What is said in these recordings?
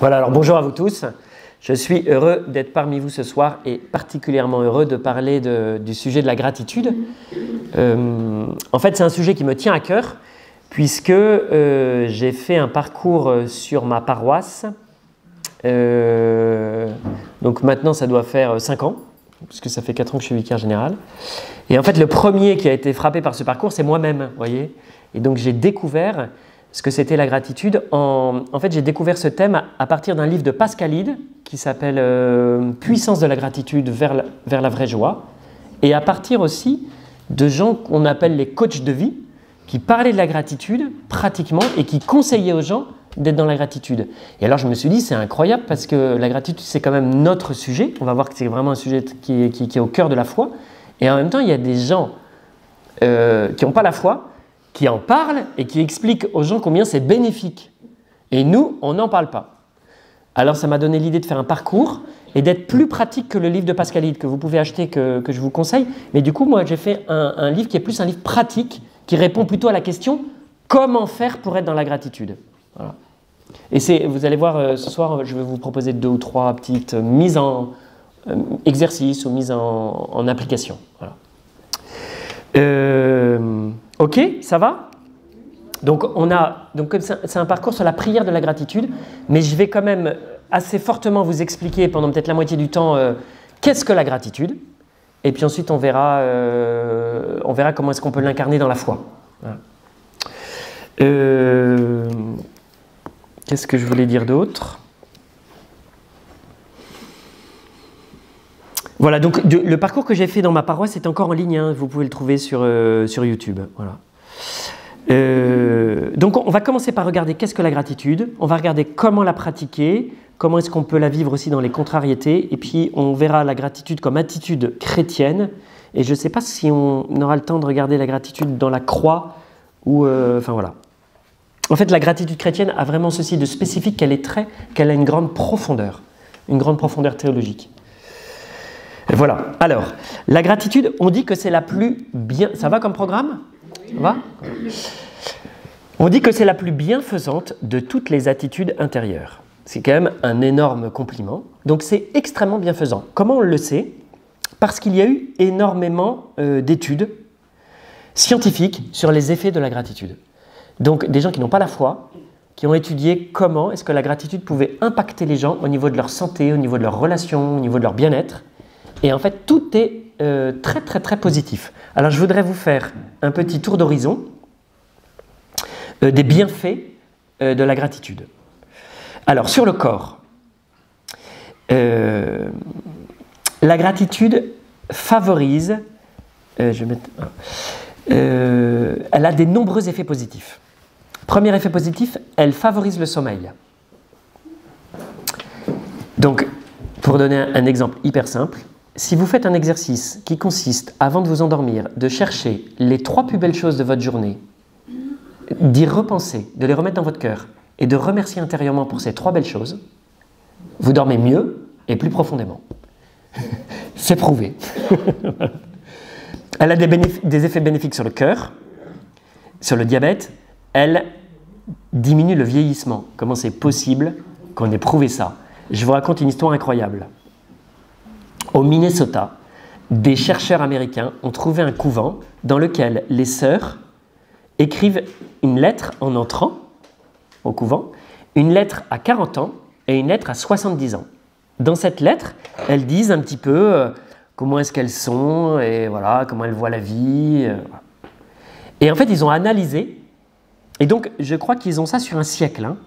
Voilà, alors bonjour à vous tous. Je suis heureux d'être parmi vous ce soir et particulièrement heureux de parler du sujet de la gratitude. En fait, c'est un sujet qui me tient à cœur puisque j'ai fait un parcours sur ma paroisse. Donc maintenant, ça doit faire 5 ans, puisque ça fait 4 ans que je suis vicaire général. Et en fait, le premier qui a été frappé par ce parcours, c'est moi-même, voyez. Et donc j'ai découvert ce que c'était la gratitude. En fait, j'ai découvert ce thème à partir d'un livre de Pascalide qui s'appelle « Puissance de la gratitude vers la vraie joie ». Et à partir aussi de gens qu'on appelle les coachs de vie, qui parlaient de la gratitude pratiquement et qui conseillaient aux gens d'être dans la gratitude. Et alors je me suis dit, c'est incroyable parce que la gratitude, c'est quand même notre sujet. On va voir que c'est vraiment un sujet qui est au cœur de la foi. Et en même temps, il y a des gens qui n'ont pas la foi, qui en parlent et qui expliquent aux gens combien c'est bénéfique. Et nous, on n'en parle pas. Alors ça m'a donné l'idée de faire un parcours et d'être plus pratique que le livre de Pascalide que vous pouvez acheter, que je vous conseille. Mais du coup, moi, j'ai fait un livre qui est plus un livre pratique, qui répond plutôt à la question « Comment faire pour être dans la gratitude ?» Voilà. Et vous allez voir, ce soir, je vais vous proposer 2 ou 3 petites mises en exercice ou mises en application. Voilà. Ok, ça va ? Donc c'est un parcours sur la prière de la gratitude, mais je vais quand même assez fortement vous expliquer pendant peut-être la moitié du temps qu'est-ce que la gratitude, et puis ensuite on verra comment est-ce qu'on peut l'incarner dans la foi. Voilà. Qu'est-ce que je voulais dire d'autre ? Voilà, donc le parcours que j'ai fait dans ma paroisse est encore en ligne, hein, vous pouvez le trouver sur YouTube. Voilà. Donc on va commencer par regarder qu'est-ce que la gratitude, on va regarder comment la pratiquer, comment est-ce qu'on peut la vivre aussi dans les contrariétés, et puis on verra la gratitude comme attitude chrétienne, et je ne sais pas si on aura le temps de regarder la gratitude dans la croix, ou enfin voilà. En fait, la gratitude chrétienne a vraiment ceci de spécifique qu'elle a une grande profondeur théologique. Voilà. Alors, la gratitude, on dit que c'est la plus bien... Ça va comme programme ? Ça va ? On dit que c'est la plus bienfaisante de toutes les attitudes intérieures. C'est quand même un énorme compliment. Donc, c'est extrêmement bienfaisant. Comment on le sait ? Parce qu'il y a eu énormément d'études scientifiques sur les effets de la gratitude. Donc, des gens qui n'ont pas la foi, qui ont étudié comment est-ce que la gratitude pouvait impacter les gens au niveau de leur santé, au niveau de leurs relations, au niveau de leur bien-être. Et en fait, tout est très, très, très positif. Alors, je voudrais vous faire un petit tour d'horizon des bienfaits de la gratitude. Alors, sur le corps, la gratitude favorise, elle a des nombreux effets positifs. Premier effet positif, elle favorise le sommeil. Donc, pour donner un exemple hyper simple, si vous faites un exercice qui consiste, avant de vous endormir, de chercher les 3 plus belles choses de votre journée, d'y repenser, de les remettre dans votre cœur et de remercier intérieurement pour ces 3 belles choses, vous dormez mieux et plus profondément. C'est prouvé. Elle a des effets bénéfiques sur le cœur, sur le diabète. Elle diminue le vieillissement. Comment c'est possible qu'on ait prouvé ça ? Je vous raconte une histoire incroyable. Au Minnesota, des chercheurs américains ont trouvé un couvent dans lequel les sœurs écrivent une lettre en entrant au couvent, une lettre à 40 ans et une lettre à 70 ans. Dans cette lettre, elles disent un petit peu comment est-ce qu'elles sont et voilà, comment elles voient la vie. Et en fait, ils ont analysé, et donc je crois qu'ils ont ça sur un siècle. Hein.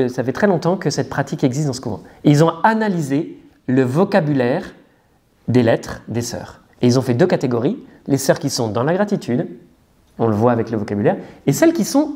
Ça fait très longtemps que cette pratique existe dans ce couvent. Et ils ont analysé le vocabulaire des lettres des sœurs. Et ils ont fait 2 catégories, les sœurs qui sont dans la gratitude, on le voit avec le vocabulaire, et celles qui sont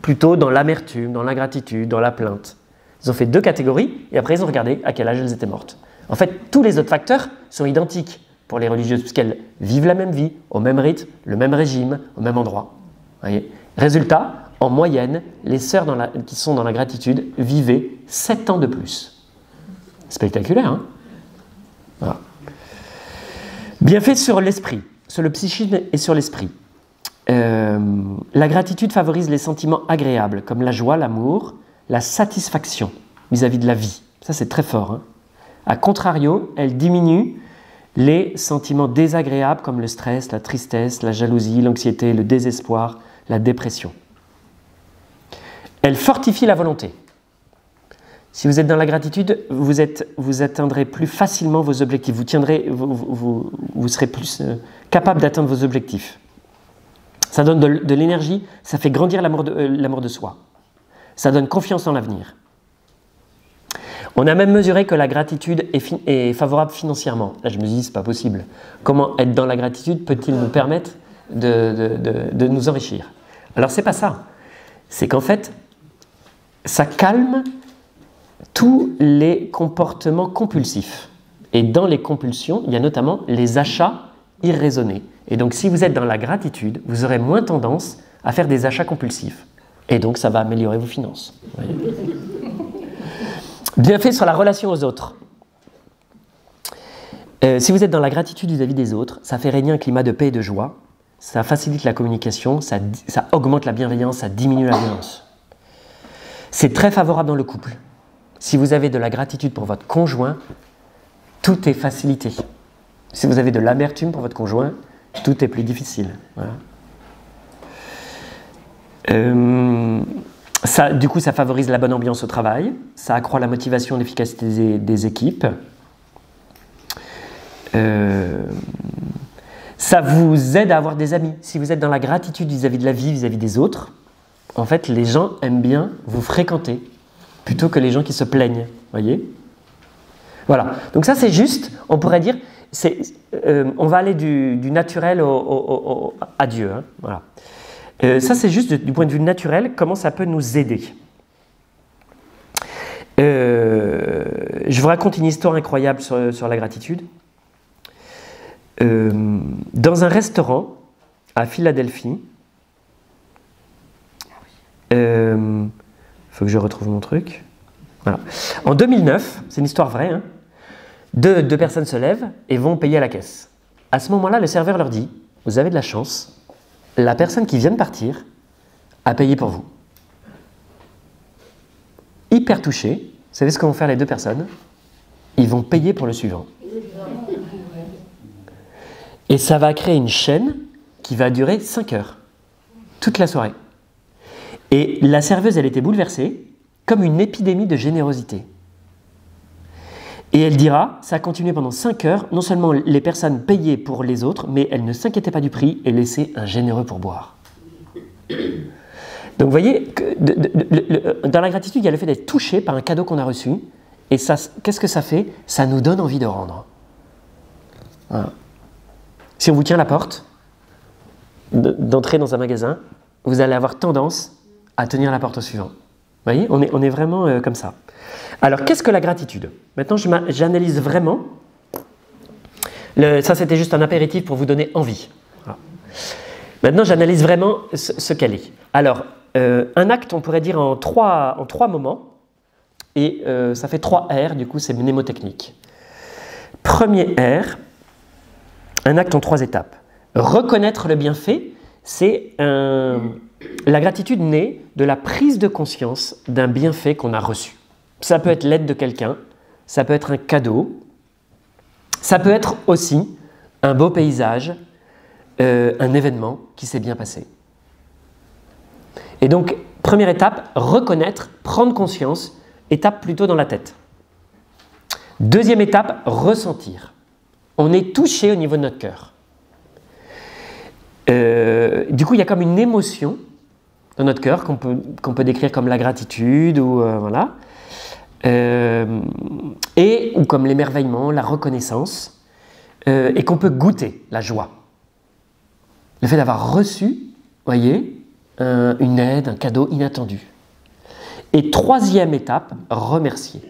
plutôt dans l'amertume, dans l'ingratitude, dans la plainte. Ils ont fait 2 catégories, et après ils ont regardé à quel âge elles étaient mortes. En fait, tous les autres facteurs sont identiques pour les religieuses, puisqu'elles vivent la même vie, au même rythme, le même régime, au même endroit. Voyez ? Résultat, en moyenne, les sœurs qui sont dans la gratitude vivaient 7 ans de plus. Spectaculaire, hein ? Voilà. Bienfait sur l'esprit, sur le psychisme et sur l'esprit. La gratitude favorise les sentiments agréables, comme la joie, l'amour, la satisfaction. vis-à-vis de la vie. Ça, c'est très fort. Hein. A contrario, elle diminue les sentiments désagréables comme le stress, la tristesse, la jalousie, l'anxiété, le désespoir, la dépression. Elle fortifie la volonté. Si vous êtes dans la gratitude, vous atteindrez plus facilement vos objectifs. Vous serez plus capable d'atteindre vos objectifs. Ça donne de l'énergie, ça fait grandir l'amour de soi. Ça donne confiance en l'avenir. On a même mesuré que la gratitude est favorable financièrement. Là, je me dis, c'est pas possible. Comment être dans la gratitude peut-il nous permettre de nous enrichir? Alors, c'est pas ça. C'est qu'en fait, ça calme tous les comportements compulsifs. Et dans les compulsions, il y a notamment les achats irraisonnés. Et donc, si vous êtes dans la gratitude, vous aurez moins tendance à faire des achats compulsifs. Et donc, ça va améliorer vos finances. Bienfait sur la relation aux autres. Si vous êtes dans la gratitude vis-à-vis des autres, ça fait régner un climat de paix et de joie, ça facilite la communication, ça augmente la bienveillance, ça diminue la violence. C'est très favorable dans le couple. Si vous avez de la gratitude pour votre conjoint, tout est facilité. Si vous avez de l'amertume pour votre conjoint, tout est plus difficile. Voilà. Du coup, ça favorise la bonne ambiance au travail, ça accroît la motivation et l'efficacité des équipes. Ça vous aide à avoir des amis. Si vous êtes dans la gratitude vis-à-vis de la vie, vis-à-vis des autres, en fait, les gens aiment bien vous fréquenter plutôt que les gens qui se plaignent. Voyez ? Voilà. Donc ça, c'est juste, on pourrait dire, on va aller du naturel à Dieu. Hein, voilà. Ça, c'est juste du point de vue naturel, comment ça peut nous aider. Je vous raconte une histoire incroyable sur la gratitude. Dans un restaurant à Philadelphie, faut que je retrouve mon truc. Voilà. En 2009, c'est une histoire vraie, hein, deux personnes se lèvent et vont payer à la caisse. À ce moment-là, le serveur leur dit « Vous avez de la chance, la personne qui vient de partir a payé pour vous. » Hyper touchés, vous savez ce que vont faire les deux personnes? Ils vont payer pour le suivant. Et ça va créer une chaîne qui va durer 5 heures, toute la soirée. Et la serveuse, elle était bouleversée, comme une épidémie de générosité. Et elle dira, ça a continué pendant 5 heures, non seulement les personnes payaient pour les autres, mais elles ne s'inquiétaient pas du prix et laissaient un généreux pourboire. Donc vous voyez, dans la gratitude, il y a le fait d'être touché par un cadeau qu'on a reçu, et ça, qu'est-ce que ça fait? Ça nous donne envie de rendre. Voilà. Si on vous tient la porte d'entrer dans un magasin, vous allez avoir tendance à tenir la porte au suivant. Vous voyez, on est vraiment comme ça. Alors, qu'est-ce que la gratitude? Maintenant, j'analyse vraiment. Ça, c'était juste un apéritif pour vous donner envie. Voilà. Maintenant, j'analyse vraiment ce qu'elle est. Alors, un acte, on pourrait dire en trois moments. Et ça fait 3 R, du coup, c'est mnémotechnique. Premier R, un acte en 3 étapes. Reconnaître le bienfait, c'est la gratitude naît de la prise de conscience d'un bienfait qu'on a reçu. Ça peut être l'aide de quelqu'un, ça peut être un cadeau, ça peut être aussi un beau paysage, un événement qui s'est bien passé. Et donc, première étape, reconnaître, prendre conscience, étape plutôt dans la tête. Deuxième étape, ressentir. On est touché au niveau de notre cœur. Du coup, il y a comme une émotion dans notre cœur qu'on peut décrire comme la gratitude ou voilà, ou comme l'émerveillement, la reconnaissance, et qu'on peut goûter la joie. Le fait d'avoir reçu, voyez, une aide, un cadeau inattendu. Et troisième étape, remercier.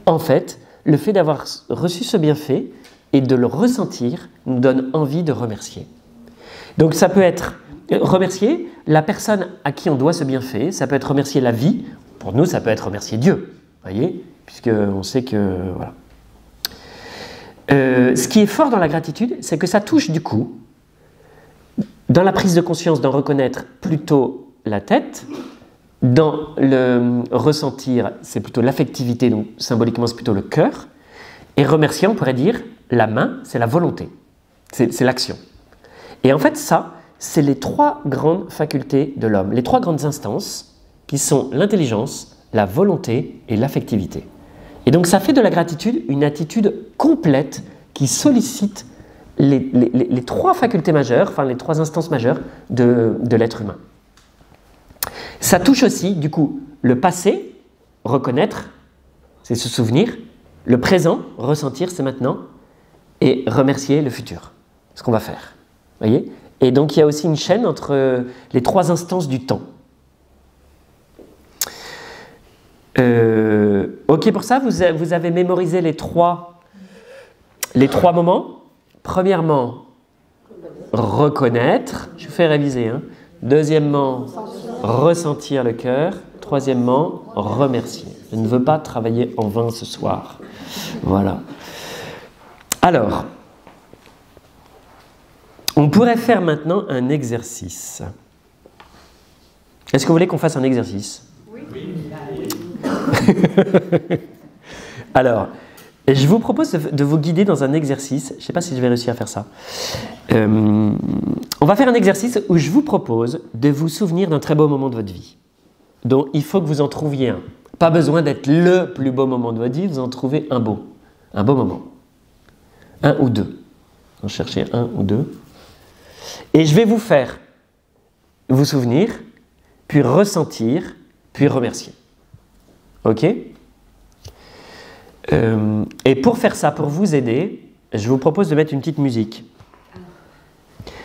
En fait, le fait d'avoir reçu ce bienfait et de le ressentir nous donne envie de remercier. Donc ça peut être remercier la personne à qui on doit ce bienfait, ça peut être remercier la vie, pour nous ça peut être remercier Dieu, voyez, puisqu'on sait que, voilà. Ce qui est fort dans la gratitude, c'est que ça touche du coup, dans la prise de conscience d'en reconnaître plutôt la tête, Dans le ressentir, c'est plutôt l'affectivité, donc symboliquement c'est plutôt le cœur. Et remercier, on pourrait dire, la main, c'est la volonté, c'est l'action. Et en fait, ça, c'est les trois grandes facultés de l'homme, les trois grandes instances qui sont l'intelligence, la volonté et l'affectivité. Et donc ça fait de la gratitude une attitude complète qui sollicite les trois facultés majeures, enfin les trois instances majeures de l'être humain. Ça touche aussi, du coup, le passé, reconnaître, c'est se souvenir, le présent, ressentir, c'est maintenant, et remercier le futur, ce qu'on va faire. Voyez ? Et donc il y a aussi une chaîne entre les trois instances du temps. Ok pour ça, vous avez mémorisé les trois moments. Premièrement, reconnaître, je vous fais réviser. Hein. Deuxièmement, ressentir le cœur. Troisièmement, remercier. Je ne veux pas travailler en vain ce soir. Voilà. Alors, on pourrait faire maintenant un exercice. Est-ce que vous voulez qu'on fasse un exercice ? Oui. Alors, je vous propose de vous guider dans un exercice. Je ne sais pas si je vais réussir à faire ça. On va faire un exercice où je vous propose de vous souvenir d'un très beau moment de votre vie. Donc, il faut que vous en trouviez un. Pas besoin d'être le plus beau moment de votre vie, vous en trouvez un beau moment. Un ou deux. Vous en cherchez un ou deux. Et je vais vous faire vous souvenir, puis ressentir, puis remercier. Ok ? Et pour faire ça, pour vous aider, je vous propose de mettre une petite musique.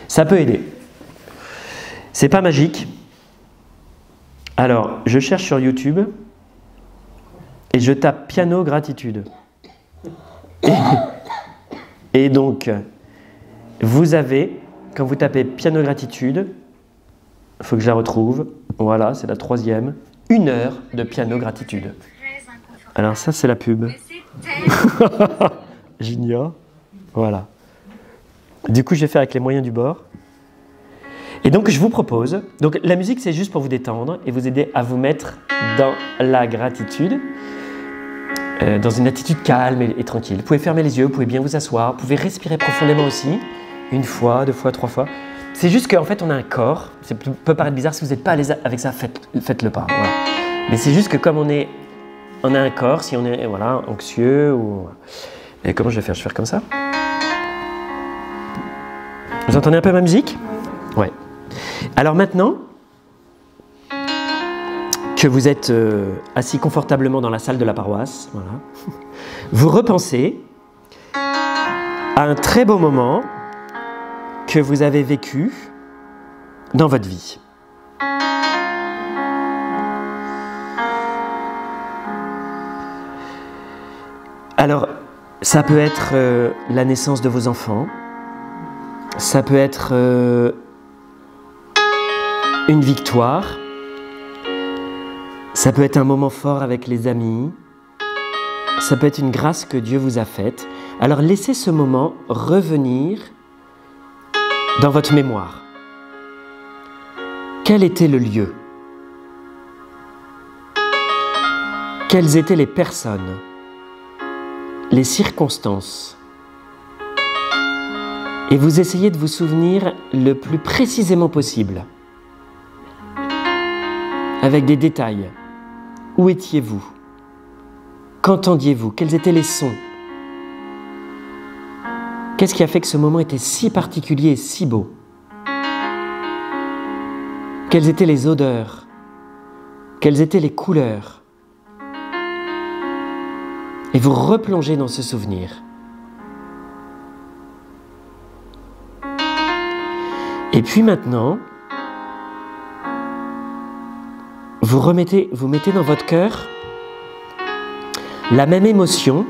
Ça peut aider. C'est pas magique. Alors, je cherche sur YouTube et je tape piano gratitude. Et donc, vous avez, quand vous tapez piano gratitude, il faut que je la retrouve. Voilà, c'est la troisième. 1 heure de piano gratitude. Alors ça, c'est la pub. J'ignore. Voilà. Du coup, je vais faire avec les moyens du bord. Et donc, je vous propose... Donc, la musique, c'est juste pour vous détendre et vous aider à vous mettre dans la gratitude, dans une attitude calme et tranquille. Vous pouvez fermer les yeux, vous pouvez bien vous asseoir, vous pouvez respirer profondément aussi. 1 fois, 2 fois, 3 fois. C'est juste qu'en fait, on a un corps. Ça peut paraître bizarre. Si vous n'êtes pas à l'aise avec ça, faites-le pas. Voilà. Mais c'est juste que comme on a un corps, si on est anxieux ou... Et comment je vais faire ? Je vais faire comme ça. Vous entendez un peu ma musique ? Ouais. Alors maintenant que vous êtes assis confortablement dans la salle de la paroisse, voilà, vous repensez à un très beau moment que vous avez vécu dans votre vie. Alors, ça peut être la naissance de vos enfants, ça peut être une victoire, ça peut être un moment fort avec les amis, ça peut être une grâce que Dieu vous a faite. Alors, laissez ce moment revenir dans votre mémoire. Quel était le lieu ? Quelles étaient les personnes ? Les circonstances, et vous essayez de vous souvenir le plus précisément possible, avec des détails. Où étiez-vous ? Qu'entendiez-vous ? Quels étaient les sons ? Qu'est-ce qui a fait que ce moment était si particulier et si beau ? Quelles étaient les odeurs ? Quelles étaient les couleurs ? Et vous replongez dans ce souvenir. Et puis maintenant, vous mettez dans votre cœur la même émotion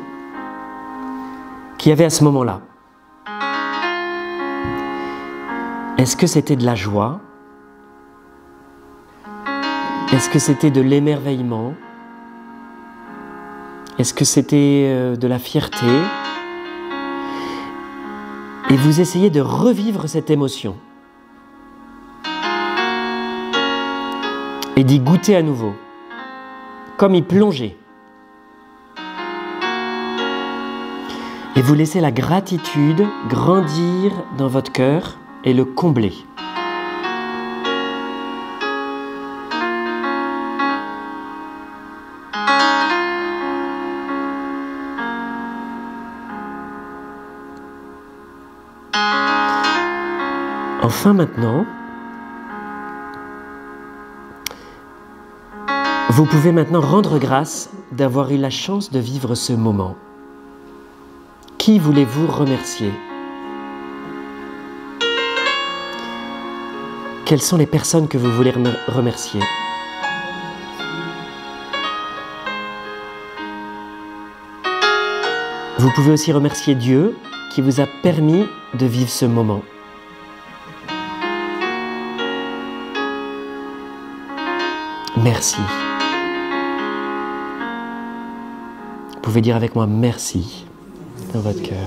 qu'il y avait à ce moment-là. Est-ce que c'était de la joie ? Est-ce que c'était de l'émerveillement ? Est-ce que c'était de la fierté ? Et vous essayez de revivre cette émotion. et d'y goûter à nouveau, comme y plonger. Et vous laissez la gratitude grandir dans votre cœur et le combler. Enfin maintenant, vous pouvez maintenant rendre grâce d'avoir eu la chance de vivre ce moment. Qui voulez-vous remercier? Quelles sont les personnes que vous voulez remercier? Vous pouvez aussi remercier Dieu qui vous a permis de vivre ce moment. Merci. Vous pouvez dire avec moi merci dans votre cœur.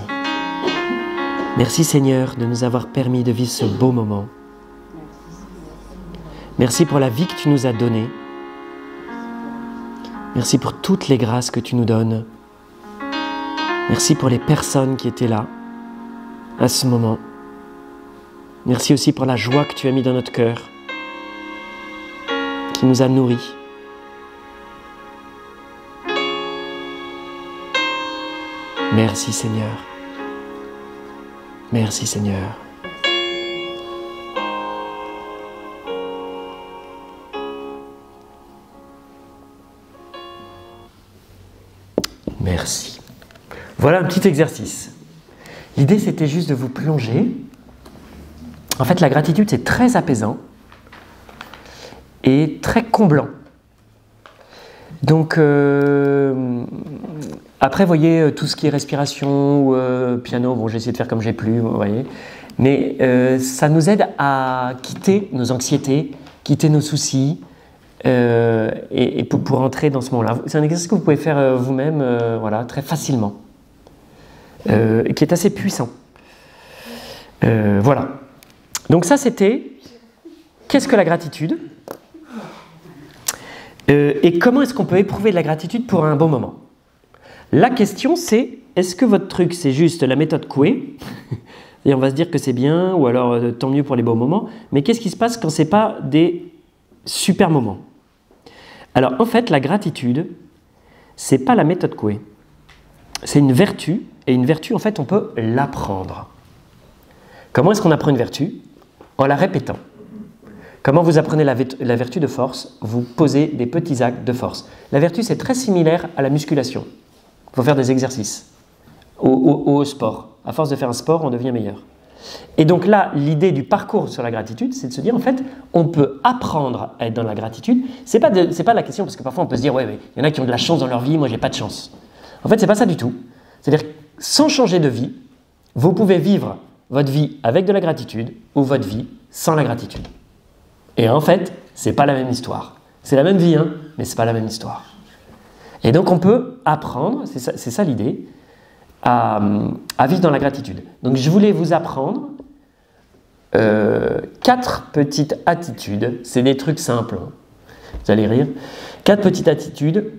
Merci Seigneur de nous avoir permis de vivre ce beau moment. Merci pour la vie que tu nous as donnée. Merci pour toutes les grâces que tu nous donnes. Merci pour les personnes qui étaient là à ce moment. Merci aussi pour la joie que tu as mis dans notre cœur, qui nous a nourris. Merci Seigneur. Merci Seigneur. Merci. Voilà un petit exercice. L'idée, c'était juste de vous plonger. En fait, la gratitude, c'est très apaisant et très comblant. Donc, après, vous voyez, tout ce qui est respiration ou piano, bon, j'ai essayé de faire comme j'ai pu, vous voyez. Mais ça nous aide à quitter nos anxiétés, quitter nos soucis, et pour entrer dans ce moment-là. C'est un exercice que vous pouvez faire vous-même, voilà, très facilement, qui est assez puissant. Voilà. Donc ça, c'était qu'est-ce que la gratitude et comment est-ce qu'on peut éprouver de la gratitude pour un bon moment. La question, c'est est-ce que votre truc, c'est juste la méthode Coué et on va se dire que c'est bien, ou alors tant mieux pour les beaux moments, mais qu'est-ce qui se passe quand ce n'est pas des super moments? Alors, en fait, la gratitude, ce n'est pas la méthode Coué. C'est une vertu, et une vertu, en fait, on peut l'apprendre. Comment est-ce qu'on apprend une vertu? En la répétant. Comment vous apprenez la vertu de force? Vous posez des petits actes de force. La vertu, c'est très similaire à la musculation. Il faut faire des exercices. Au sport. À force de faire un sport, on devient meilleur. Et donc là, l'idée du parcours sur la gratitude, c'est de se dire, en fait, on peut apprendre à être dans la gratitude. C'est pas la question, parce que parfois on peut se dire, ouais, mais il y en a qui ont de la chance dans leur vie, moi j'ai pas de chance. En fait, c'est pas ça du tout. C'est-à-dire, sans changer de vie, vous pouvez vivre votre vie avec de la gratitude ou votre vie sans la gratitude. Et en fait, c'est pas la même histoire. C'est la même vie, hein, mais c'est pas la même histoire. Et donc on peut apprendre, c'est ça l'idée, à vivre dans la gratitude. Donc je voulais vous apprendre 4 petites attitudes. C'est des trucs simples, hein. Vous allez rire. 4 petites attitudes,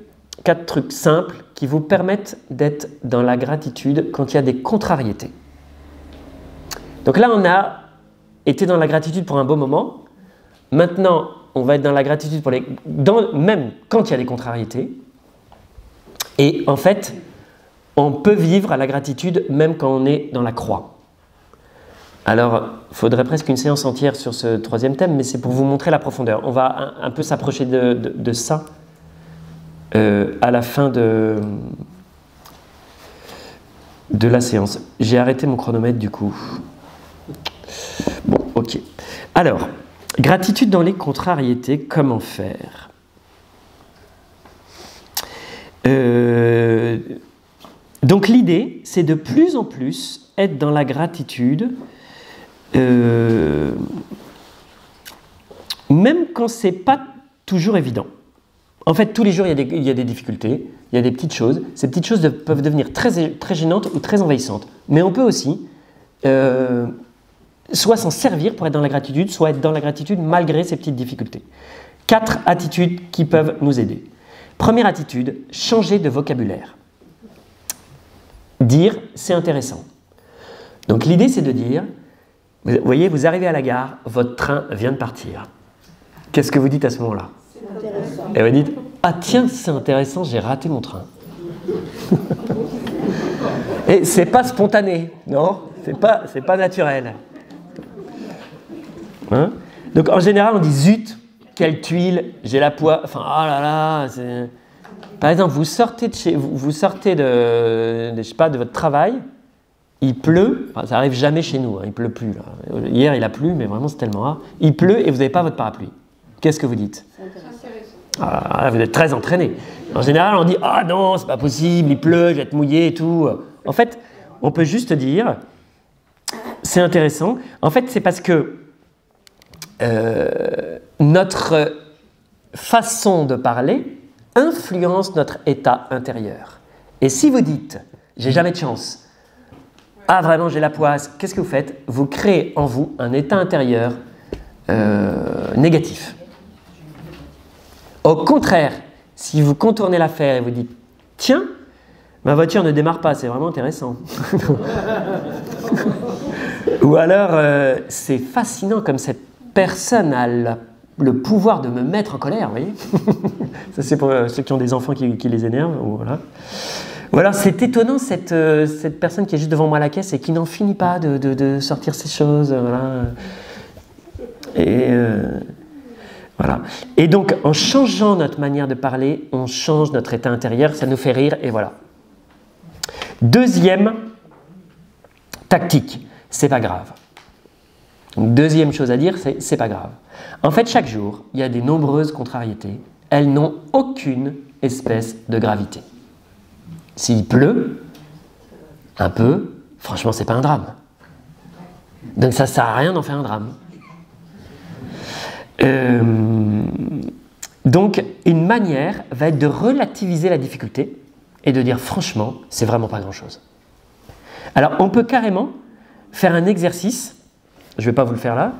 4 trucs simples qui vous permettent d'être dans la gratitude quand il y a des contrariétés. Donc là, on a été dans la gratitude pour un beau moment. Maintenant, on va être dans la gratitude même quand il y a des contrariétés. Et en fait, on peut vivre à la gratitude même quand on est dans la croix. Alors, il faudrait presque une séance entière sur ce 3e thème, mais c'est pour vous montrer la profondeur. On va un peu s'approcher de ça à la fin de la séance. J'ai arrêté mon chronomètre du coup. Bon, ok. Alors, gratitude dans les contrariétés, comment faire? Donc l'idée, c'est de plus en plus être dans la gratitude, même quand ce n'est pas toujours évident. En fait, tous les jours, il y a des difficultés, il y a des petites choses. Ces petites choses peuvent devenir très, très gênantes ou très envahissantes. Mais on peut aussi soit s'en servir pour être dans la gratitude, soit être dans la gratitude malgré ces petites difficultés. 4 attitudes qui peuvent nous aider. Première attitude, changer de vocabulaire. Dire, c'est intéressant. Donc l'idée, c'est de dire, vous voyez, vous arrivez à la gare, votre train vient de partir. Qu'est-ce que vous dites à ce moment-là? C'est intéressant. Et vous dites, ah tiens, c'est intéressant, j'ai raté mon train. Et c'est pas spontané, non? C'est pas naturel. Hein? Donc en général, on dit zut, quelle tuile, j'ai la poisse, enfin, oh là là, c'est... Par exemple, vous sortez de je sais pas, de votre travail, il pleut, enfin, ça arrive jamais chez nous, hein, il pleut plus. Là. Hier, il a plu, mais vraiment c'est tellement rare. Il pleut et vous n'avez pas votre parapluie. Qu'est-ce que vous dites? Ah, vous êtes très entraîné. En général, on dit ah non, c'est pas possible, il pleut, je vais être mouillé et tout. En fait, on peut juste dire, c'est intéressant. En fait, c'est parce que notre façon de parler influence notre état intérieur. Et si vous dites, j'ai jamais de chance, ah vraiment j'ai la poisse, qu'est-ce que vous faites? Vous créez en vous un état intérieur négatif. Au contraire, si vous contournez l'affaire et vous dites, tiens, ma voiture ne démarre pas, c'est vraiment intéressant. Ou alors, c'est fascinant comme cette personne a le pouvoir de me mettre en colère, vous voyez. Ça c'est pour ceux qui ont des enfants qui les énervent. Voilà. Ou alors c'est étonnant cette personne qui est juste devant moi à la caisse et qui n'en finit pas de sortir ces choses. Voilà. Et voilà. Et donc en changeant notre manière de parler, on change notre état intérieur, ça nous fait rire et voilà. Deuxième tactique, c'est pas grave. Donc, deuxième chose à dire, c'est pas grave. En fait, chaque jour, il y a des nombreuses contrariétés. Elles n'ont aucune espèce de gravité. S'il pleut, un peu, franchement, c'est pas un drame. Donc ça sert à rien d'en faire un drame. Donc, une manière va être de relativiser la difficulté et de dire franchement, c'est vraiment pas grand-chose. Alors, on peut carrément faire un exercice, je ne vais pas vous le faire là,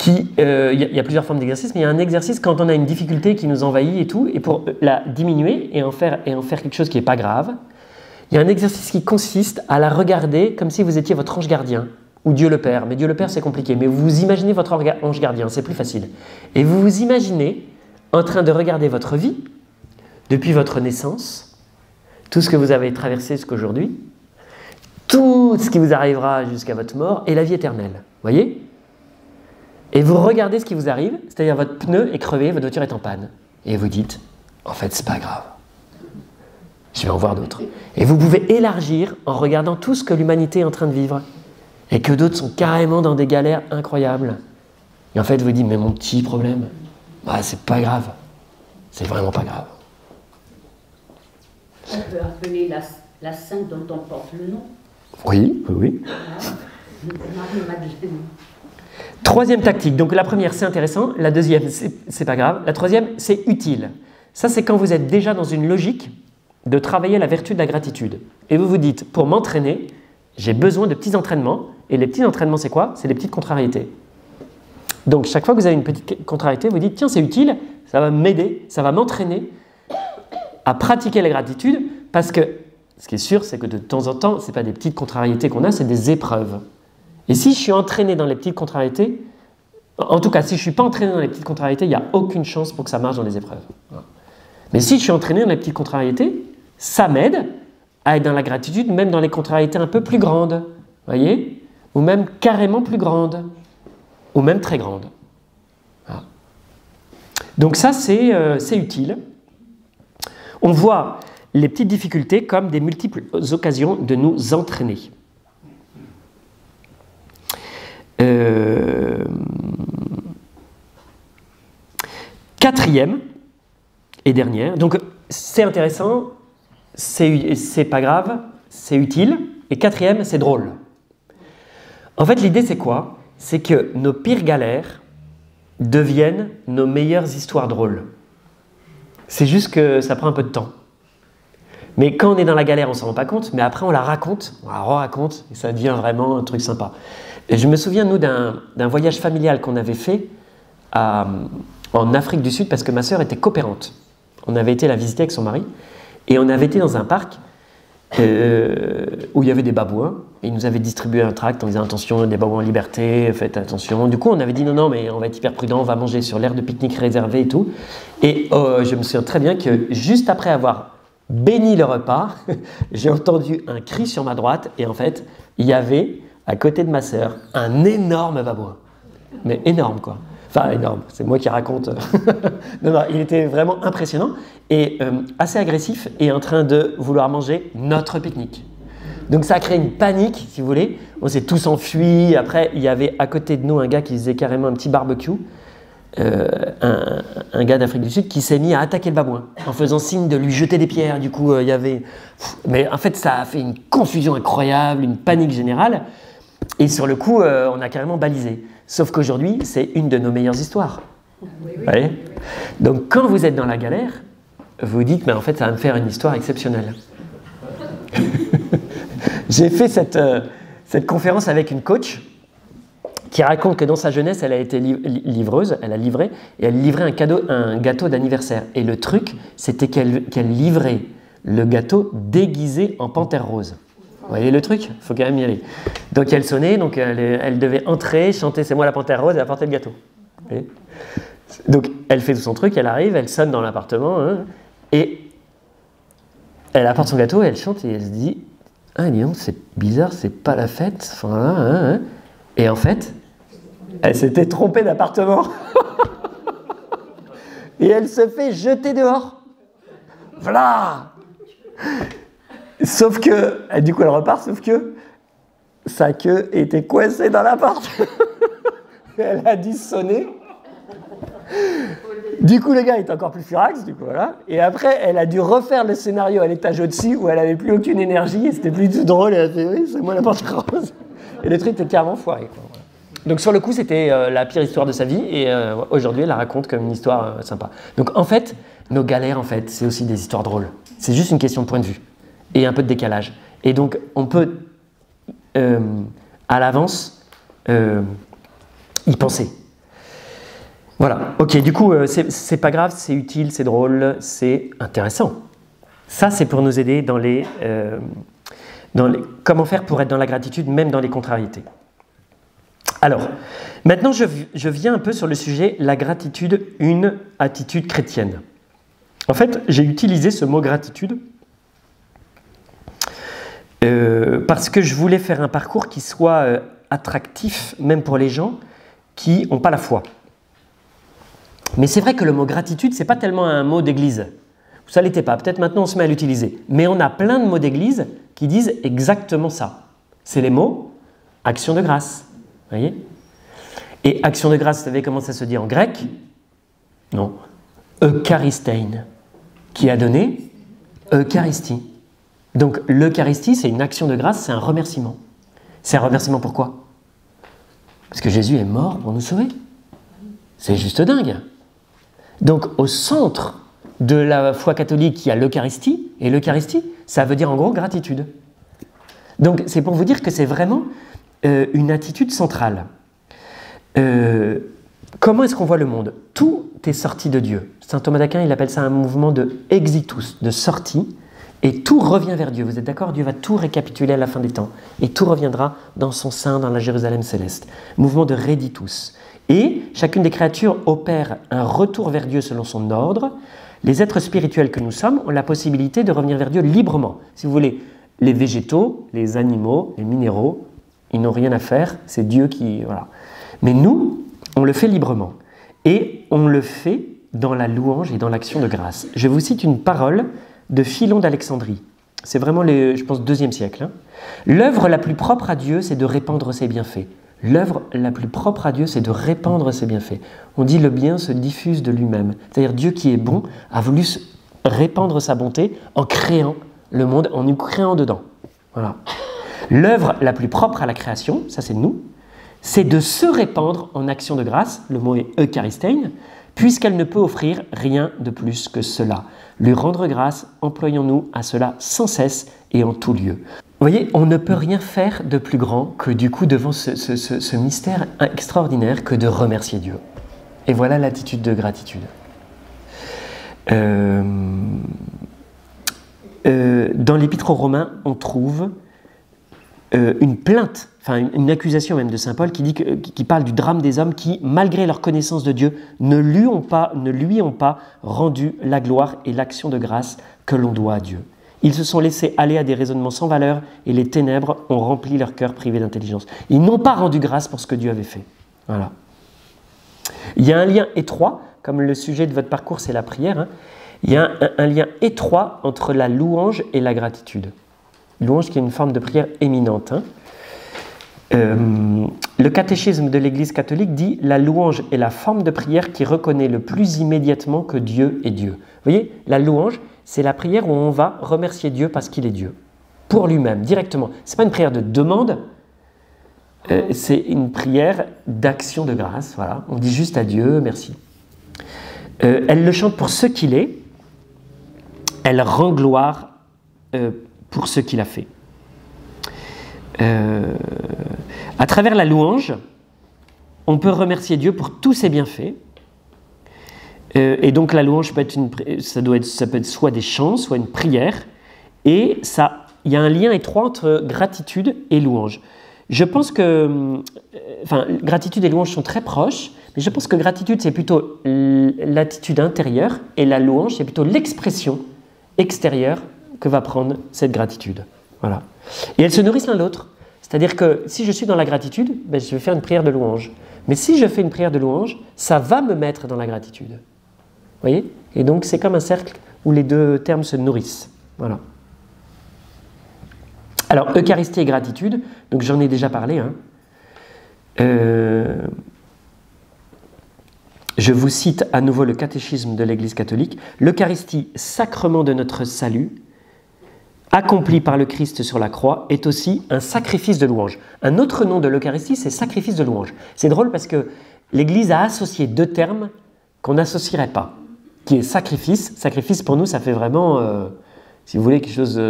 il y a plusieurs formes d'exercice, mais il y a un exercice quand on a une difficulté qui nous envahit et tout, et pour la diminuer et en faire quelque chose qui n'est pas grave, il y a un exercice qui consiste à la regarder comme si vous étiez votre ange gardien, ou Dieu le Père. Mais Dieu le Père, c'est compliqué, mais vous vous imaginez votre ange gardien, c'est plus facile. Et vous vous imaginez en train de regarder votre vie, depuis votre naissance, tout ce que vous avez traversé jusqu'aujourd'hui, tout ce qui vous arrivera jusqu'à votre mort, et la vie éternelle. Voyez ? Et vous regardez ce qui vous arrive, c'est-à-dire votre pneu est crevé, votre voiture est en panne. Et vous dites, en fait, c'est pas grave. Je vais en voir d'autres. Et vous pouvez élargir en regardant tout ce que l'humanité est en train de vivre. Et que d'autres sont carrément dans des galères incroyables. Et en fait, vous dites, mais mon petit problème, bah, c'est pas grave. C'est vraiment pas grave. On peut appeler la sainte dont on porte le nom. Oui, oui, oui. Marie-Madeleine. Troisième tactique. Donc la première, c'est intéressant. La deuxième, c'est pas grave. La troisième, c'est utile. Ça, c'est quand vous êtes déjà dans une logique de travailler la vertu de la gratitude. Et vous vous dites, pour m'entraîner, j'ai besoin de petits entraînements. Et les petits entraînements, c'est quoi? C'est les petites contrariétés. Donc chaque fois que vous avez une petite contrariété, vous dites, tiens, c'est utile, ça va m'aider, ça va m'entraîner à pratiquer la gratitude, parce que ce qui est sûr, c'est que de temps en temps, ce n'est pas des petites contrariétés qu'on a, c'est des épreuves. Et si je suis entraîné dans les petites contrariétés, en tout cas, si je ne suis pas entraîné dans les petites contrariétés, il n'y a aucune chance pour que ça marche dans les épreuves. Mais si je suis entraîné dans les petites contrariétés, ça m'aide à être dans la gratitude, même dans les contrariétés un peu plus grandes, voyez, ou même carrément plus grandes, ou même très grandes. Voilà. Donc ça, c'est utile. On voit les petites difficultés comme des multiples occasions de nous entraîner. Quatrième et dernière, donc c'est intéressant, c'est pas grave, c'est utile, et quatrième, c'est drôle. En fait, l'idée c'est quoi? C'est que nos pires galères deviennent nos meilleures histoires drôles. C'est juste que ça prend un peu de temps. Mais quand on est dans la galère, on ne s'en rend pas compte, mais après on la raconte, et ça devient vraiment un truc sympa. Et je me souviens, nous, d'un voyage familial qu'on avait fait à en Afrique du Sud parce que ma sœur était coopérante. On avait été la visiter avec son mari et on avait été dans un parc où il y avait des babouins. Et ils nous avaient distribué un tract en disant attention, des babouins en liberté, faites attention. Du coup, on avait dit non, mais on va être hyper prudent, on va manger sur l'aire de pique-nique réservé et tout. Et je me souviens très bien que juste après avoir béni le repas, j'ai entendu un cri sur ma droite et en fait, il y avait à côté de ma sœur un énorme babouin. Mais énorme quoi. Enfin énorme, c'est moi qui raconte. Non, il était vraiment impressionnant et assez agressif et en train de vouloir manger notre pique-nique. Donc ça a créé une panique, si vous voulez. On s'est tous enfuis. Après, il y avait à côté de nous un gars qui faisait carrément un petit barbecue. Un gars d'Afrique du Sud qui s'est mis à attaquer le babouin en faisant signe de lui jeter des pierres. Du coup, il y avait... Mais en fait, ça a fait une confusion incroyable, une panique générale. Et sur le coup, on a carrément balisé. Sauf qu'aujourd'hui, c'est une de nos meilleures histoires. Oui. Donc, quand vous êtes dans la galère, vous dites, mais en fait, ça va me faire une histoire exceptionnelle. J'ai fait cette conférence avec une coach qui raconte que dans sa jeunesse, elle a été livreuse, elle a livré, et elle livrait un gâteau d'anniversaire. Et le truc, c'était qu'elle livrait le gâteau déguisé en panthère rose. Vous voyez le truc? Il faut quand même y aller. Donc elle sonnait, donc elle devait entrer, chanter c'est moi la panthère rose et apporter le gâteau. Donc elle fait tout son truc, elle arrive, elle sonne dans l'appartement, hein, et elle apporte son gâteau, et elle chante et elle se dit ah dis donc, c'est bizarre, c'est pas la fête. Enfin, hein. Et en fait, elle s'était trompée d'appartement. Et elle se fait jeter dehors. Voilà. Sauf que, du coup elle repart, sauf que sa queue était coincée dans l'appart. Elle a dû sonner. Du coup le gars est encore plus furax, du coup voilà. Et après elle a dû refaire le scénario à l'étage au-dessus où elle n'avait plus aucune énergie et c'était plus du tout drôle. Elle a fait oui, c'est moi la panthère rose. Et le truc était carrément foiré, quoi. Donc sur le coup c'était la pire histoire de sa vie et aujourd'hui elle la raconte comme une histoire sympa. Donc en fait, nos galères en fait c'est aussi des histoires drôles. C'est juste une question de point de vue et un peu de décalage. Et donc on peut à l'avance y penser. Voilà, ok, du coup c'est pas grave, c'est utile, c'est drôle, c'est intéressant. Ça c'est pour nous aider dans les comment faire pour être dans la gratitude même dans les contrariétés. Alors, maintenant je viens un peu sur le sujet la gratitude, une attitude chrétienne. En fait, j'ai utilisé ce mot gratitude parce que je voulais faire un parcours qui soit attractif même pour les gens qui n'ont pas la foi. Mais c'est vrai que le mot gratitude, ce n'est pas tellement un mot d'église. Ça ne l'était pas, peut-être maintenant on se met à l'utiliser. Mais on a plein de mots d'église qui disent exactement ça. C'est les mots action de grâce. Vous voyez? Et action de grâce, vous savez comment ça se dit en grec? Non. Eucharistein, qui a donné Eucharistie. Donc l'Eucharistie, c'est une action de grâce, c'est un remerciement. C'est un remerciement pourquoi? Parce que Jésus est mort pour nous sauver. C'est juste dingue. Donc au centre de la foi catholique, il y a l'Eucharistie, et l'Eucharistie, ça veut dire en gros gratitude. Donc c'est pour vous dire que c'est vraiment une attitude centrale. Comment est-ce qu'on voit le monde? Tout est sorti de Dieu. Saint Thomas d'Aquin, il appelle ça un mouvement de exitus, de sortie, et tout revient vers Dieu. Vous êtes d'accord? Dieu va tout récapituler à la fin des temps, et tout reviendra dans son sein, dans la Jérusalem céleste. Mouvement de reditus. Et chacune des créatures opère un retour vers Dieu selon son ordre. Les êtres spirituels que nous sommes ont la possibilité de revenir vers Dieu librement. Si vous voulez, les végétaux, les animaux, les minéraux, ils n'ont rien à faire, c'est Dieu qui... Voilà. Mais nous, on le fait librement. Et on le fait dans la louange et dans l'action de grâce. Je vous cite une parole de Philon d'Alexandrie. C'est vraiment, je pense, 2e siècle. Hein. L'œuvre la plus propre à Dieu, c'est de répandre ses bienfaits. L'œuvre la plus propre à Dieu, c'est de répandre ses bienfaits. On dit le bien se diffuse de lui-même. C'est-à-dire Dieu qui est bon a voulu répandre sa bonté en créant le monde, en nous créant dedans. Voilà. L'œuvre la plus propre à la création, ça c'est nous, c'est de se répandre en action de grâce, le mot est Eucharistein, puisqu'elle ne peut offrir rien de plus que cela. Lui rendre grâce, employons-nous à cela sans cesse et en tout lieu. Vous voyez, on ne peut rien faire de plus grand que du coup devant ce mystère extraordinaire que de remercier Dieu. Et voilà l'attitude de gratitude. Dans l'Épître aux Romains, on trouve une plainte, enfin une accusation même de saint Paul qui parle du drame des hommes qui, malgré leur connaissance de Dieu, ne lui ont pas rendu la gloire et l'action de grâce que l'on doit à Dieu. Ils se sont laissés aller à des raisonnements sans valeur et les ténèbres ont rempli leur cœur privé d'intelligence. Ils n'ont pas rendu grâce pour ce que Dieu avait fait. Voilà. Il y a un lien étroit, comme le sujet de votre parcours c'est la prière, hein, il y a un lien étroit entre la louange et la gratitude. Louange qui est une forme de prière éminente. Hein. Le catéchisme de l'Église catholique dit « La louange est la forme de prière qui reconnaît le plus immédiatement que Dieu est Dieu ». Vous voyez, la louange, c'est la prière où on va remercier Dieu parce qu'il est Dieu, pour lui-même, directement. Ce n'est pas une prière de demande, c'est une prière d'action de grâce. Voilà. On dit juste à Dieu « Merci ». Elle le chante pour ce qu'il est, elle rend gloire pour ce qu'il a fait. À travers la louange, on peut remercier Dieu pour tous ses bienfaits. Et donc la louange peut être ça peut être soit des chants, soit une prière. Et il y a un lien étroit entre gratitude et louange. Je pense que, gratitude et louange sont très proches, mais je pense que gratitude c'est plutôt l'attitude intérieure et la louange c'est plutôt l'expression extérieure que va prendre cette gratitude. Voilà. Et elles se nourrissent l'un l'autre. C'est-à-dire que si je suis dans la gratitude, je vais faire une prière de louange. Mais si je fais une prière de louange, ça va me mettre dans la gratitude. Vous voyez ? Et donc c'est comme un cercle où les deux termes se nourrissent. Voilà. Alors, Eucharistie et gratitude, donc j'en ai déjà parlé. Hein. Je vous cite à nouveau le catéchisme de l'Église catholique. L'Eucharistie, sacrement de notre salut, accompli par le Christ sur la croix, est aussi un sacrifice de louange. Un autre nom de l'Eucharistie, c'est sacrifice de louange. C'est drôle parce que l'Église a associé deux termes qu'on n'associerait pas, qui est sacrifice. Sacrifice, pour nous, ça fait vraiment, si vous voulez, quelque chose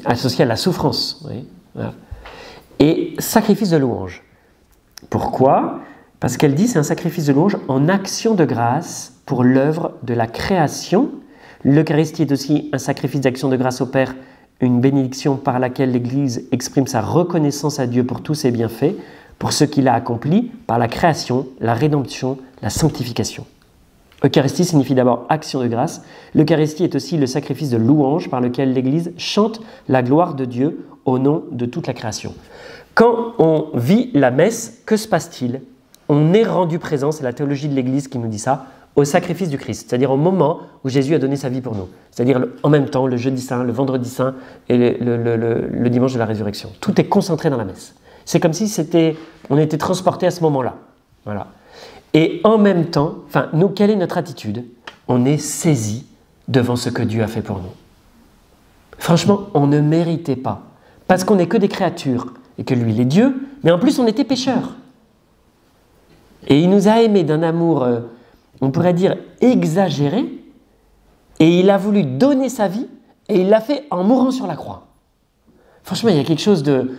associé à la souffrance. Vous voyez, voilà. Et sacrifice de louange. Pourquoi ? Parce qu'elle dit c'est un sacrifice de louange en action de grâce pour l'œuvre de la création. L'Eucharistie est aussi un sacrifice d'action de grâce au Père, une bénédiction par laquelle l'Église exprime sa reconnaissance à Dieu pour tous ses bienfaits, pour ce qu'il a accompli par la création, la rédemption, la sanctification. Eucharistie signifie d'abord action de grâce. L'Eucharistie est aussi le sacrifice de louange par lequel l'Église chante la gloire de Dieu au nom de toute la création. Quand on vit la messe, que se passe-t-il ? On est rendu présent, c'est la théologie de l'Église qui nous dit ça, au sacrifice du Christ, c'est-à-dire au moment où Jésus a donné sa vie pour nous. C'est-à-dire en même temps, le jeudi saint, le vendredi saint et le dimanche de la résurrection. Tout est concentré dans la messe. C'est comme si on était transporté à ce moment-là. Voilà. Et en même temps, nous, quelle est notre attitude ? On est saisi devant ce que Dieu a fait pour nous. Franchement, on ne méritait pas. Parce qu'on n'est que des créatures et que lui, il est Dieu, mais en plus, on était pécheurs. Et il nous a aimés d'un amour, on pourrait dire, exagéré, et il a voulu donner sa vie, et il l'a fait en mourant sur la croix. Franchement, il y a quelque chose de...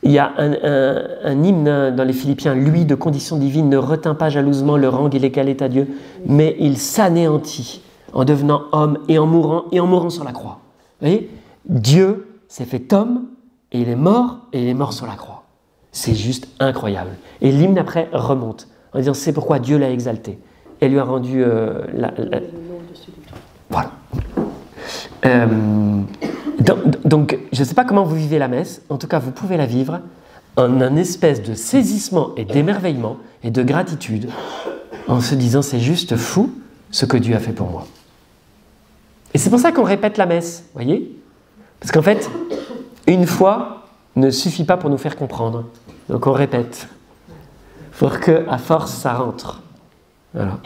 Il y a un hymne dans les Philippiens, lui, de condition divine, ne retint pas jalousement le rang illégal est à Dieu, mais il s'anéantit en devenant homme et en mourant sur la croix. Vous voyez ? Dieu s'est fait homme, et il est mort sur la croix. C'est juste incroyable. Et l'hymne après remonte en disant c'est pourquoi Dieu l'a exalté et lui a rendu Voilà. Donc, je ne sais pas comment vous vivez la messe, en tout cas vous pouvez la vivre en un espèce de saisissement et d'émerveillement et de gratitude en se disant c'est juste fou ce que Dieu a fait pour moi. Et c'est pour ça qu'on répète la messe, voyez ? Parce qu'en fait, une fois ne suffit pas pour nous faire comprendre. Donc on répète, pour qu'à force ça rentre. Voilà.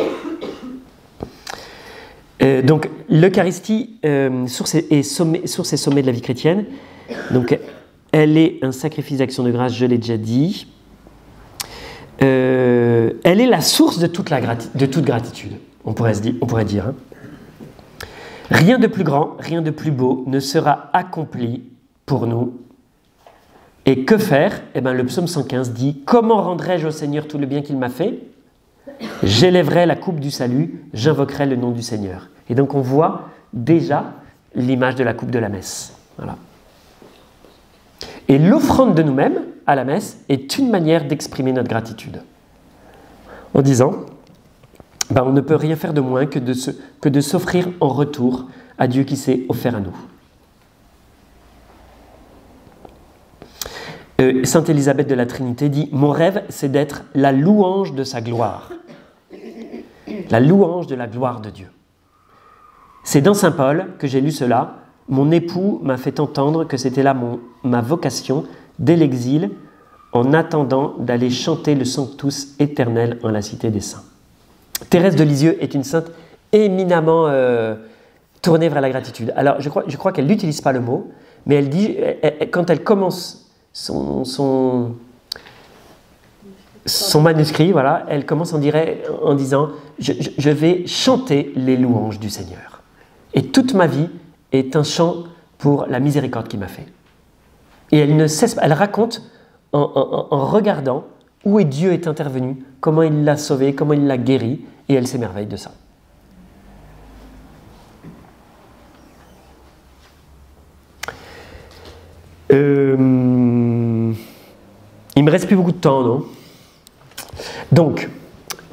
Donc l'Eucharistie, sur ces sommets de la vie chrétienne, donc, elle est un sacrifice d'action de grâce, je l'ai déjà dit. Elle est la source de toute gratitude, on pourrait dire. Hein. Rien de plus grand, rien de plus beau ne sera accompli pour nous Et que faire? Eh bien, le psaume 115 dit « Comment rendrai-je au Seigneur tout le bien qu'il m'a fait? J'élèverai la coupe du salut, j'invoquerai le nom du Seigneur. » Et donc on voit déjà l'image de la coupe de la messe. Voilà. Et l'offrande de nous-mêmes à la messe est une manière d'exprimer notre gratitude. En disant, on ne peut rien faire de moins que de s'offrir en retour à Dieu qui s'est offert à nous. Sainte Élisabeth de la Trinité dit « Mon rêve, c'est d'être la louange de sa gloire. » La louange de la gloire de Dieu. C'est dans Saint Paul que j'ai lu cela. Mon époux m'a fait entendre que c'était là ma vocation dès l'exil, en attendant d'aller chanter le Sanctus éternel en la cité des saints. Thérèse de Lisieux est une sainte éminemment tournée vers la gratitude. Alors, je crois qu'elle n'utilise pas le mot, mais elle dit, quand elle commence son manuscrit, voilà, elle commence en disant « Je vais chanter les louanges du Seigneur. Et toute ma vie est un chant pour la miséricorde qu'il m'a fait. » Et elle ne cesse pas, elle raconte en regardant où Dieu est intervenu, comment il l'a sauvé, comment il l'a guéri, et elle s'émerveille de ça. Il me reste plus beaucoup de temps, non? Donc,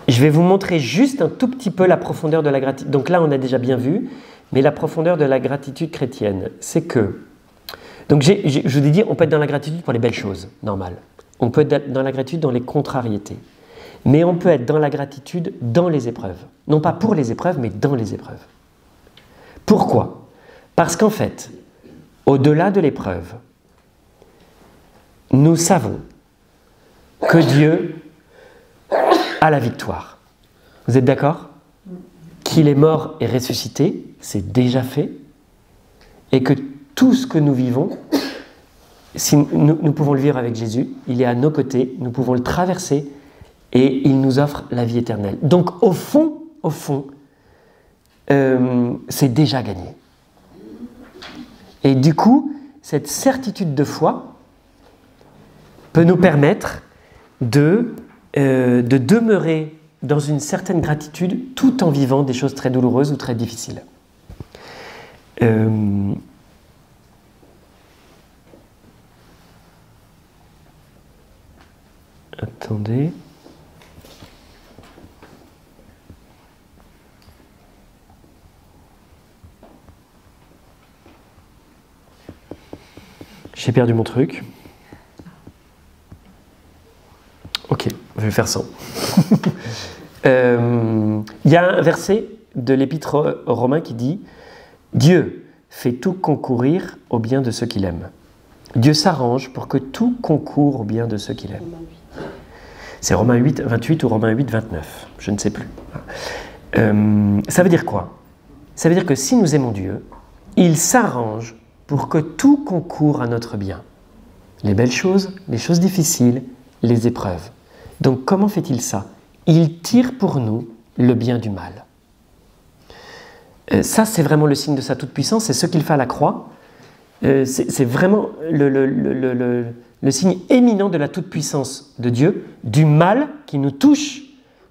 je vais vous montrer juste un tout petit peu la profondeur de la gratitude. Donc là, on a déjà bien vu, mais la profondeur de la gratitude chrétienne, c'est que... Donc, je vous ai dit, on peut être dans la gratitude pour les belles choses, normales. On peut être dans la gratitude dans les contrariétés. Mais on peut être dans la gratitude dans les épreuves. Non pas pour les épreuves, mais dans les épreuves. Pourquoi? Parce qu'en fait, au-delà de l'épreuve, nous savons que Dieu a la victoire. Vous êtes d'accord? Qu'il est mort et ressuscité, c'est déjà fait, et que tout ce que nous vivons, si nous pouvons le vivre avec Jésus, il est à nos côtés, nous pouvons le traverser, et il nous offre la vie éternelle. Donc au fond, c'est déjà gagné. Et du coup, cette certitude de foi peut nous permettre de demeurer dans une certaine gratitude tout en vivant des choses très douloureuses ou très difficiles. Attendez. J'ai perdu mon truc. Ok, je vais faire sans. Il y a un verset de l'Épître aux Romains qui dit « Dieu fait tout concourir au bien de ceux qu'il aime. Dieu s'arrange pour que tout concourt au bien de ceux qu'il aime. » C'est Romains 8, 28 ou Romains 8, 29, je ne sais plus. Ça veut dire quoi? Ça veut dire que si nous aimons Dieu, il s'arrange pour que tout concourt à notre bien. Les belles choses, les choses difficiles, les épreuves. Donc comment fait-il ça? Il tire pour nous le bien du mal. Ça, c'est vraiment le signe de sa toute-puissance, c'est ce qu'il fait à la croix. C'est vraiment le signe éminent de la toute-puissance de Dieu, du mal qui nous touche,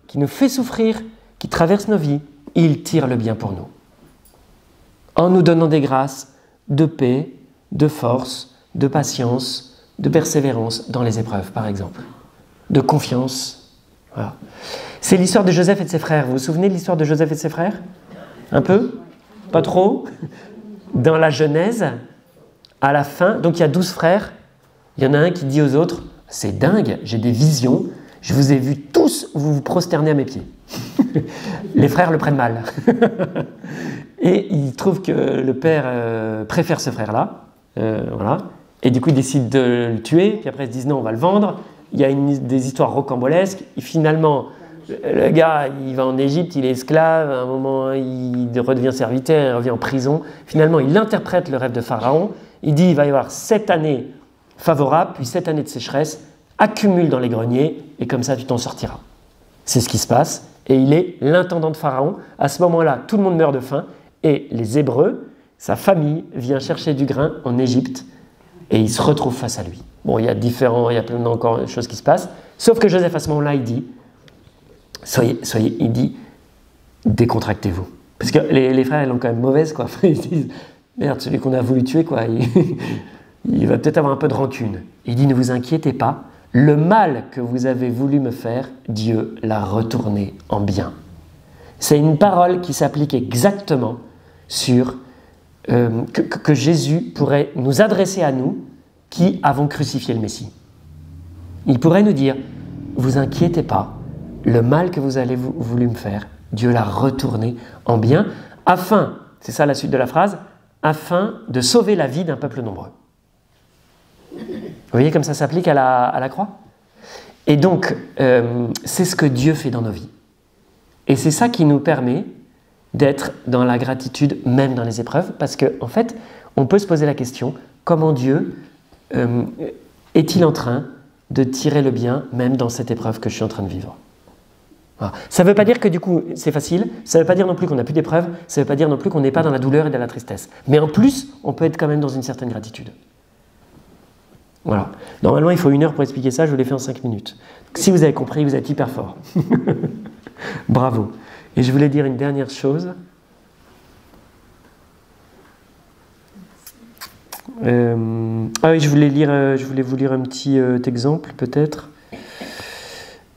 qui nous fait souffrir, qui traverse nos vies. Il tire le bien pour nous. En nous donnant des grâces de paix, de force, de patience, de persévérance dans les épreuves, par exemple. De confiance. Voilà. C'est l'histoire de Joseph et de ses frères. Vous vous souvenez de l'histoire de Joseph et de ses frères? Un peu? Pas trop? Dans la Genèse, à la fin, donc il y a 12 frères, il y en a un qui dit aux autres « C'est dingue, j'ai des visions, je vous ai vus tous vous prosterner à mes pieds. » Les frères le prennent mal. Et ils trouvent que le père préfère ce frère-là, voilà. Et du coup ils décident de le tuer, puis après ils se disent « Non, on va le vendre. » Il y a des histoires rocambolesques, et finalement le gars il va en Égypte, il est esclave, à un moment il redevient serviteur, il revient en prison. Finalement il interprète le rêve de Pharaon, il dit il va y avoir 7 années favorables, puis 7 années de sécheresse, accumule dans les greniers, et comme ça tu t'en sortiras. C'est ce qui se passe, et il est l'intendant de Pharaon. À ce moment-là, tout le monde meurt de faim, et les Hébreux, sa famille, vient chercher du grain en Égypte, et ils se retrouvent face à lui. Bon, il y a plein encore de choses qui se passent. Sauf que Joseph, à ce moment-là, il dit, il dit, décontractez-vous. Parce que les frères, ils l'ont quand même mauvaise, quoi. Ils se disent, merde, celui qu'on a voulu tuer, quoi, il va peut-être avoir un peu de rancune. Il dit, ne vous inquiétez pas, le mal que vous avez voulu me faire, Dieu l'a retourné en bien. C'est une parole qui s'applique exactement sur que Jésus pourrait nous adresser à nous qui avons crucifié le Messie. Il pourrait nous dire, vous inquiétez pas, le mal que vous avez voulu me faire, Dieu l'a retourné en bien, afin, c'est ça la suite de la phrase, afin de sauver la vie d'un peuple nombreux. Vous voyez comme ça s'applique à la croix? Et donc, c'est ce que Dieu fait dans nos vies. Et c'est ça qui nous permet d'être dans la gratitude, même dans les épreuves, parce qu'en fait, on peut se poser la question, comment Dieu est-il en train de tirer le bien, même dans cette épreuve que je suis en train de vivre? Voilà. Ça ne veut pas dire que du coup, c'est facile, ça ne veut pas dire non plus qu'on n'a plus d'épreuves, ça ne veut pas dire non plus qu'on n'est pas dans la douleur et dans la tristesse. Mais en plus, on peut être quand même dans une certaine gratitude. Voilà. Normalement, il faut 1 heure pour expliquer ça, je vous l'ai fait en 5 minutes. Si vous avez compris, vous êtes hyper fort. Bravo. Et je voulais dire une dernière chose. Ah oui, je voulais vous lire un petit exemple, peut-être.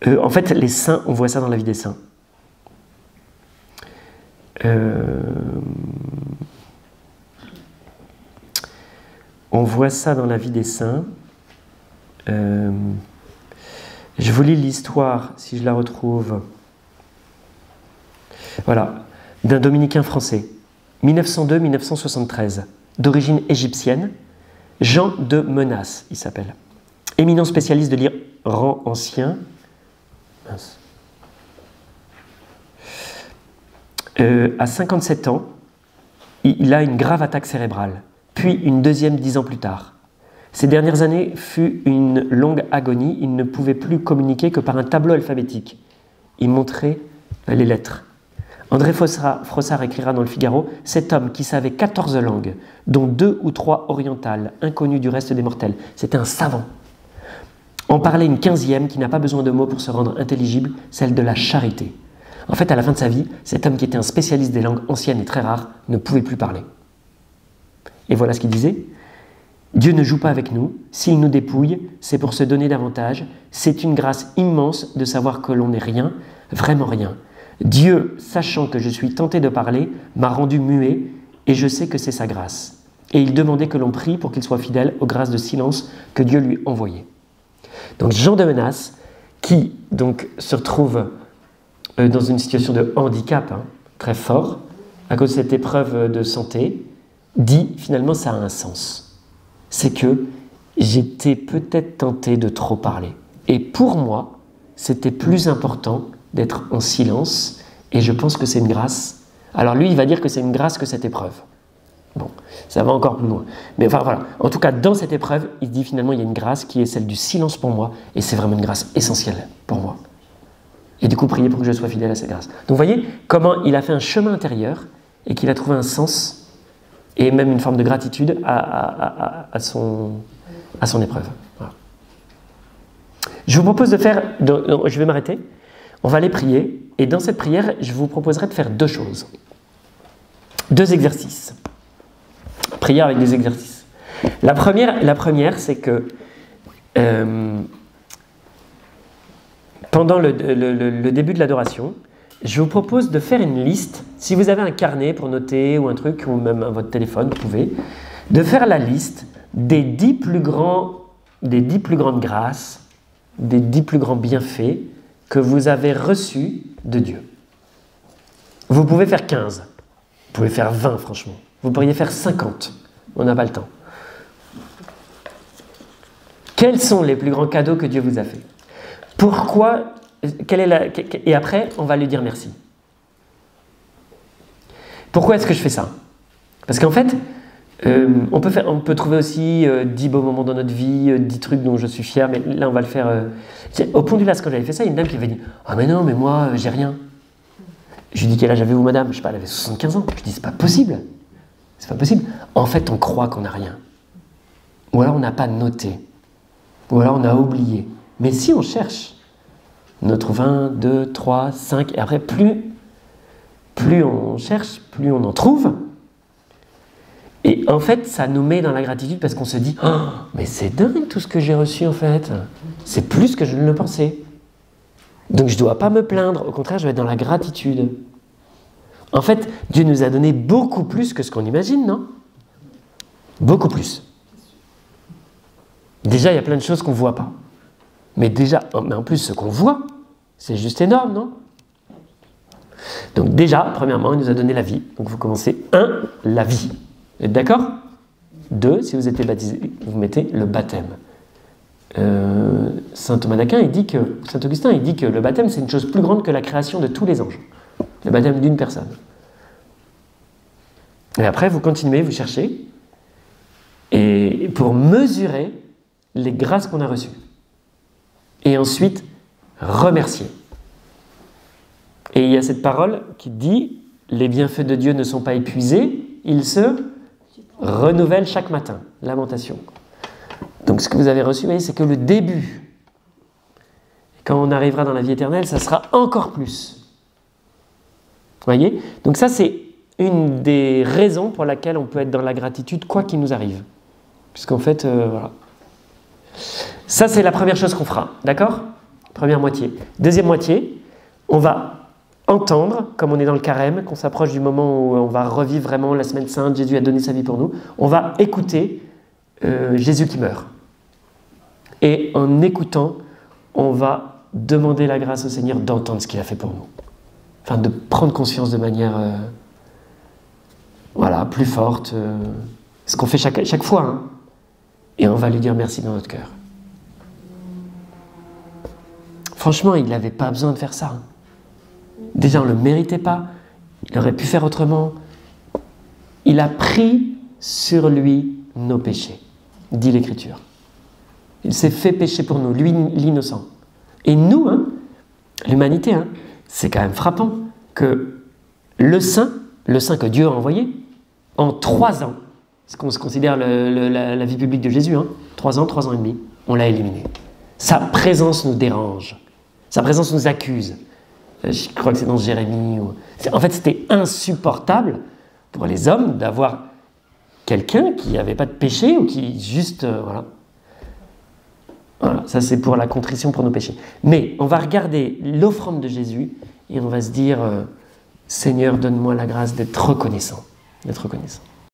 En fait, les saints, on voit ça dans la vie des saints. On voit ça dans la vie des saints. Je vous lis l'histoire, si je la retrouve. Voilà, d'un dominicain français, 1902-1973, d'origine égyptienne, Jean de Menace, il s'appelle. Éminent spécialiste de l'Iran ancien. À 57 ans, il a une grave attaque cérébrale, puis une deuxième 10 ans plus tard. Ces dernières années fut une longue agonie, il ne pouvait plus communiquer que par un tableau alphabétique. Il montrait les lettres. André Frossard écrira dans le Figaro, cet homme qui savait 14 langues, dont 2 ou 3 orientales, inconnues du reste des mortels, c'était un savant. En parlait une 15e qui n'a pas besoin de mots pour se rendre intelligible, celle de la charité. En fait, à la fin de sa vie, cet homme qui était un spécialiste des langues anciennes et très rares ne pouvait plus parler. Et voilà ce qu'il disait. Dieu ne joue pas avec nous, s'il nous dépouille, c'est pour se donner davantage, c'est une grâce immense de savoir que l'on n'est rien, vraiment rien. Dieu, sachant que je suis tenté de parler, m'a rendu muet, et je sais que c'est sa grâce. Et il demandait que l'on prie pour qu'il soit fidèle aux grâces de silence que Dieu lui envoyait. Donc Jean de Menace, qui donc se retrouve dans une situation de handicap très fort, à cause de cette épreuve de santé, dit finalement ça a un sens. C'est que j'étais peut-être tenté de trop parler. Et pour moi, c'était plus important d'être en silence, et je pense que c'est une grâce. Alors lui, il va dire que c'est une grâce que cette épreuve. Bon, ça va encore plus loin. Mais enfin voilà, en tout cas, dans cette épreuve, il dit finalement, il y a une grâce qui est celle du silence pour moi, et c'est vraiment une grâce essentielle pour moi. Et du coup, priez pour que je sois fidèle à cette grâce. Donc vous voyez comment il a fait un chemin intérieur, et qu'il a trouvé un sens, et même une forme de gratitude à son épreuve. Voilà. Je vous propose de faire, je vais m'arrêter, on va aller prier, et dans cette prière, je vous proposerai de faire 2 choses. 2 exercices. Prière avec des exercices. La première, c'est que pendant le début de l'adoration, je vous propose de faire une liste. Si vous avez un carnet pour noter ou un truc, ou même votre téléphone, vous pouvez, de faire la liste des 10 plus grandes grâces, des 10 plus grands bienfaits que vous avez reçus de Dieu. Vous pouvez faire 15, vous pouvez faire 20 franchement, vous pourriez faire 50, on n'a pas le temps. Quels sont les plus grands cadeaux que Dieu vous a fait? Pourquoi? Et après, on va lui dire merci. Pourquoi est-ce que je fais ça? Parce qu'en fait, on peut trouver aussi 10 beaux moments dans notre vie, 10 trucs dont je suis fier, mais là on va le faire. Au Pont-du-Lac, quand j'avais fait ça, il y a une dame qui avait dit « Ah mais non, mais moi, j'ai rien. » Je lui dis « Quel âge avez-vous, madame ?» Je sais pas, elle avait 75 ans. Je dis « C'est pas possible. C'est pas possible. » En fait, on croit qu'on n'a rien. Ou alors on n'a pas noté. Ou alors on a oublié. Mais si on cherche, on en trouve 1, 2, 3, 5, et après plus on cherche, plus on en trouve. Et en fait, ça nous met dans la gratitude parce qu'on se dit « Oh, mais c'est dingue tout ce que j'ai reçu en fait. C'est plus que je ne le pensais. Donc je ne dois pas me plaindre. Au contraire, je vais être dans la gratitude. » En fait, Dieu nous a donné beaucoup plus que ce qu'on imagine, non? Beaucoup plus. Déjà, il y a plein de choses qu'on ne voit pas. Mais en plus, ce qu'on voit, c'est juste énorme, non? Donc déjà, premièrement, il nous a donné la vie. Donc vous commencez 1, la vie. Vous êtes d'accord? 2, si vous êtes baptisé, vous mettez le baptême. Saint Thomas d'Aquin, Saint Augustin, il dit que le baptême, c'est une chose plus grande que la création de tous les anges. Le baptême d'une personne. Et après, vous continuez, vous cherchez, et pour mesurer les grâces qu'on a reçues. Et ensuite, remercier. Et il y a cette parole qui dit « Les bienfaits de Dieu ne sont pas épuisés, ils se renouvellent chaque matin. » Lamentation. Donc ce que vous avez reçu, vous voyez, c'est que le début. Et quand on arrivera dans la vie éternelle, ça sera encore plus. Vous voyez? Donc ça, c'est une des raisons pour laquelle on peut être dans la gratitude, quoi qu'il nous arrive. Puisqu'en fait, voilà. Ça, c'est la première chose qu'on fera. D'accord? Première moitié. Deuxième moitié, on va entendre, comme on est dans le carême, qu'on s'approche du moment où on va revivre vraiment la semaine sainte, Jésus a donné sa vie pour nous, on va écouter Jésus qui meurt. Et en écoutant, on va demander la grâce au Seigneur d'entendre ce qu'il a fait pour nous. Enfin, de prendre conscience de manière plus forte, ce qu'on fait chaque fois. Hein. Et on va lui dire merci dans notre cœur. Franchement, il n'avait pas besoin de faire ça. Hein. Déjà, on ne le méritait pas. Il aurait pu faire autrement. Il a pris sur lui nos péchés, dit l'Écriture. Il s'est fait pécher pour nous, lui l'innocent. Et nous, hein, l'humanité, hein, c'est quand même frappant que le saint que Dieu a envoyé, en 3 ans, ce qu'on se considère la vie publique de Jésus, hein, 3 ans et demi, on l'a éliminé. Sa présence nous dérange. Sa présence nous accuse. Je crois que c'est dans Jérémie. En fait, c'était insupportable pour les hommes d'avoir quelqu'un qui n'avait pas de péché ou qui juste... Voilà, ça c'est pour la contrition pour nos péchés. Mais on va regarder l'offrande de Jésus et on va se dire Seigneur, donne-moi la grâce d'être reconnaissant. D'être reconnaissant.